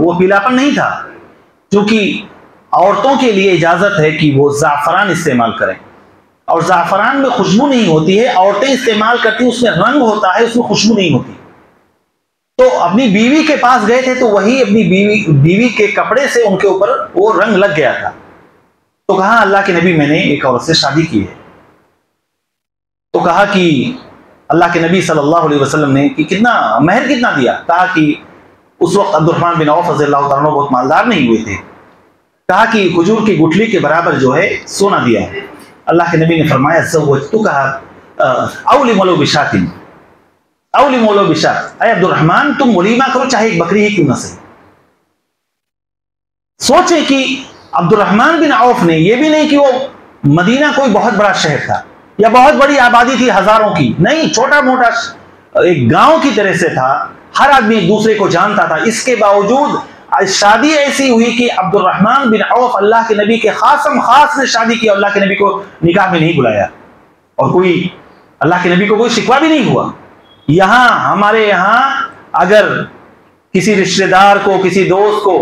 वो पीलापन नहीं था, क्योंकि औरतों के लिए इजाजत है कि वो ज़ाफ़रान इस्तेमाल करें, और ज़ाफ़रान में खुशबू नहीं होती है। औरतें इस्तेमाल करती हैं, उसमें रंग होता है, उसमें खुशबू नहीं होती। तो अपनी बीवी के पास गए थे तो वही अपनी बीवी के कपड़े से उनके ऊपर वो रंग लग गया था। तो कहा अल्लाह के नबी मैंने एक औरत से शादी की है। तो कहा कि अल्लाह के नबी सल्लल्लाहु अलैहि वसल्लम ने कि कितना महर कितना दिया? कहा कि उस वक्त अब्दुर्रहमान बिन औफ रज़ियल्लाहु ताला अन्हु बहुत मालदार नहीं हुए थे। कहा कि खजूर की गुठली के बराबर जो है सोना दिया है। अल्लाह के नबी ने फरमाया ज़व्वजतुका औली मौलो बिशातिन, औली मौलो बिशात, अय अब्दुर्रहमान तुम वलीमा करो, चाहे एक बकरी ही क्यों ना सही। सोचे कि अब्दुर्रहमान बिन औफ ने, यह भी नहीं कि वो मदीना कोई बहुत बड़ा शहर था या बहुत बड़ी आबादी थी हजारों की, नहीं, छोटा मोटा एक गांव की तरह से था। हर आदमी एक दूसरे को जानता था। इसके बावजूद शादी ऐसी हुई कि अब्दुर्रहमान बिन औफ अल्लाह के नबी के खासम खास ने शादी की, अल्लाह के नबी को निकाह में नहीं बुलाया और कोई अल्लाह के नबी को कोई शिकवा भी नहीं हुआ। यहां हमारे यहां अगर किसी रिश्तेदार को, किसी दोस्त को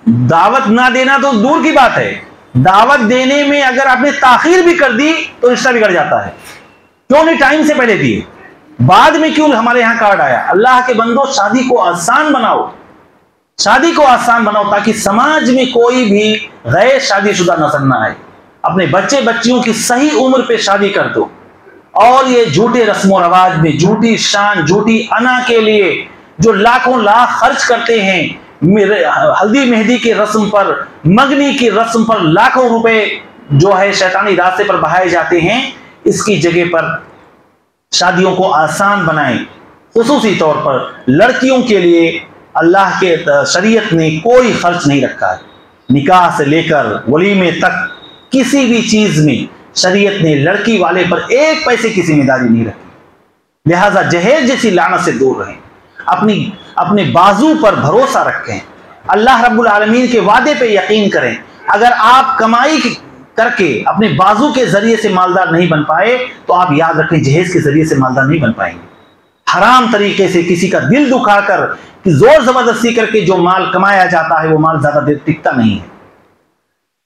दावत ना देना तो दूर की बात है, दावत देने में अगर आपने ताखीर भी कर दी तो रिश्ता बिगड़ जाता है। क्यों नहीं टाइम से पहले दिए, बाद में क्यों हमारे यहां कार्ड आया? अल्लाह के बंदो, शादी को आसान बनाओ, शादी को आसान बनाओ, ताकि समाज में कोई भी गैर शादीशुदा नजर ना आए। अपने बच्चे बच्चियों की सही उम्र पे शादी कर दो, और ये झूठे रस्म रवाज में, झूठी शान, झूठी अना के लिए जो लाखों लाख खर्च करते हैं, हल्दी मेहंदी की रस्म पर, मंगनी की रस्म पर लाखों रुपए जो है शैतानी रास्ते पर बहाए जाते हैं, इसकी जगह पर शादियों को आसान बनाएं। खुसूसी तौर पर लड़कियों के लिए अल्लाह के शरीयत ने कोई खर्च नहीं रखा है। निकाह से लेकर वलीमे तक किसी भी चीज में शरीयत ने लड़की वाले पर एक पैसे की जिम्मेदारी नहीं रखी। लिहाजा जहेज जैसी लानत से दूर रहें, अपने बाजू पर भरोसा रखें, अल्लाह रब्बुल आलमीन के वादे पे यकीन करें। अगर आप कमाई करके अपने बाजू के जरिए से मालदार नहीं बन पाए तो आप याद रखें जहेज के जरिए से मालदार नहीं बन पाएंगे। हराम तरीके से किसी का दिल दुखाकर, जोर जबरदस्ती करके जो माल कमाया जाता है वो माल ज्यादा देर टिकता नहीं है।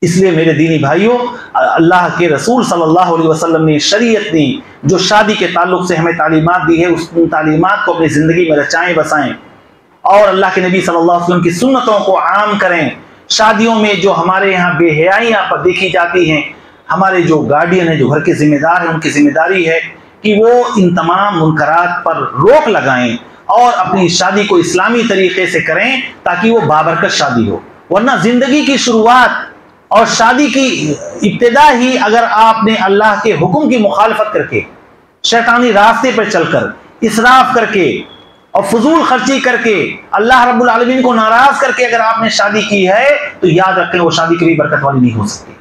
इसलिए मेरे दीनी भाइयों, अल्लाह के रसूल सल्लल्लाहु अलैहि वसल्लम ने, शरीयत ने जो शादी के ताल्लुक से हमें तालीमात दी है, उस तालीमात को अपनी जिंदगी में रचाएं बसाएं, और अल्लाह के नबी सल्लल्लाहु अलैहि वसल्लम की सुन्नतों को आम करें। शादियों में जो हमारे यहाँ बेहयाइयाँ पर देखी जाती हैं, हमारे जो गार्डियन हैं, जो घर के जिम्मेदार हैं, उनकी जिम्मेदारी है कि वो इन तमाम मुनकरात पर रोक लगाएं और अपनी शादी को इस्लामी तरीके से करें, ताकि वो बाबरकत शादी हो। वरना जिंदगी की शुरुआत और शादी की इब्तिदा ही अगर आपने अल्लाह के हुक्म की मुखालफत करके, शैतानी रास्ते पर चलकर, इसराफ करके और फजूल खर्ची करके, अल्लाह रब्बुल आलमीन को नाराज करके अगर आपने शादी की है, तो याद रखें वो शादी कभी बरकत वाली नहीं हो सकती।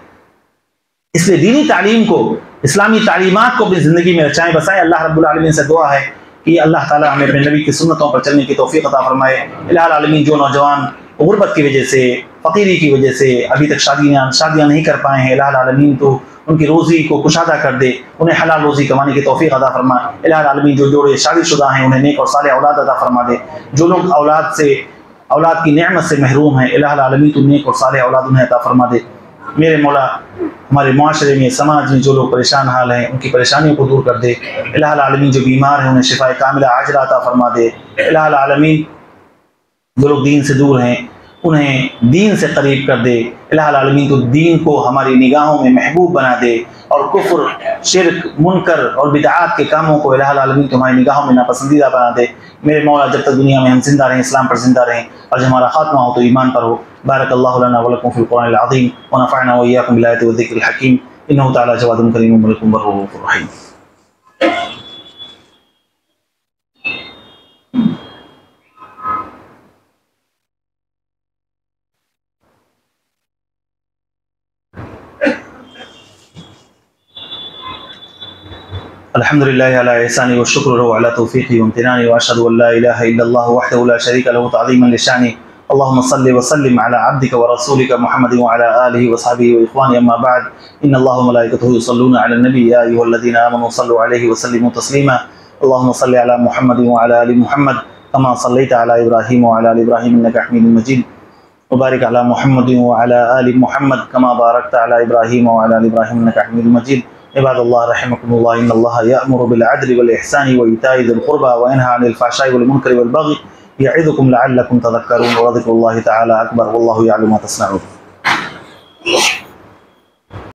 इसलिए दीनी तालीम को, इस्लामी तालीमात को अपनी जिंदगी में रचाएं बसाएं। अल्लाह रब्बुल आलमीन से दुआ है कि अल्लाह ताला हमें अपने नबी की सुन्नतों पर चलने की तौफीक अता फरमाए। इलाहुल आलमीन जो नौजवान गुर्बत की वजह से, फ़कीरी की वजह से अभी तक शादियाँ नहीं कर पाए हैं, इलाहुल आलमीन तो उनकी रोज़ी को कुशादा कर दे, उन्हें हलाल रोज़ी कमाने की तौफीक अता फरमा। इलाहुल आलमीन जो जोड़े शादीशुदा हैं उन्हें नेक और सालेह औलाद अता फरमा दे। जो लोग औलाद की नेमत से महरूम हैं, इलाहुल आलमीन तो नेक और सालेह औलाद उन्हें अता फरमा दे। मेरे मौला, हमारे माशरे में, समाज में जो लोग परेशान हाल हैं, उनकी परेशानियों को दूर कर दे। इलाहुल आलमीन जो बीमार हैं उन्हें शिफाए कामिला आजिला अता फरमा दे। इलाहुल आलमीन जो लोग दीन से दूर हैं उन्हें दीन से करीब कर दे। इलाहुल आलमीन तो दीन को हमारी निगाहों में महबूब बना दे, और कुफ्र, शिर्क, मुनकर और बिदआत के कामों को इलाहुल आलमीन तो हमारी निगाहों में नापसंदीदा बना दे। मेरे मौला, जब तक दुनिया में हम जिंदा रहें, इस्लाम पर जिंदा रहें, और जब हमारा खात्मा हो तो ईमान पर हो। बारकल्लाहु लना व लकुम फिल कुरानिल अज़ीम व नफ़अना व इय्याकुम बिल आयाति व ज़िक्रिल हकीम। इन्नहु तआला जवादुन करीमुन मलिकुन रऊफ़ुर रहीम। अल्हम्दुलिल्लाहि अला इहसानी व शुक्र लहू अला तौफीक़ी व इम्तिनानी व अशहदु अल्ला इलाहा इल्लल्लाह वहदहु ला शरीका लहू तअज़ीमन लिशानी। अल्लाहुम्मा सल्लि व सल्लिम अला अब्दिका व रसूलिका मुहम्मदिन व अला आलिहि व सहबिहि व इख्वानी अम्मा बअद। इन्नल्लाहा व मलाइकतहु युसल्लूना अलन नबी या अय्युहल्लज़ीना आमनू सल्लु अलैहि व सल्लिमू तस्लीमा। अल्लाहुम्मा सल्लि अला मुहम्मदिन व अला आलि मुहम्मद कमा सल्लैता अला इब्राहीम व अला आलि इब्राहीम इन्नका हमीदुम मजीद। व बारिक अला मुहम्मदिन व अला आलि मुहम्मद कमा बारकता अला इब्राहीम व अला आलि इब्राहीम इन्नका हमीदुम मजीद। इबादल्लाह रहमकुमुल्लाह, इन्नल्लाह यअमुरु बिल अदलि वल इहसानि व इताइ ज़िल क़ुरबा व यनहा अनिल फ़हशाइ वल मुनकरि वल बग़ि यअइज़ुकुम लअल्लकुम तज़क्करून। व ज़िक्रुल्लाहि तआला अकबर वल्लाहु यअलमु मा तस्नऊन।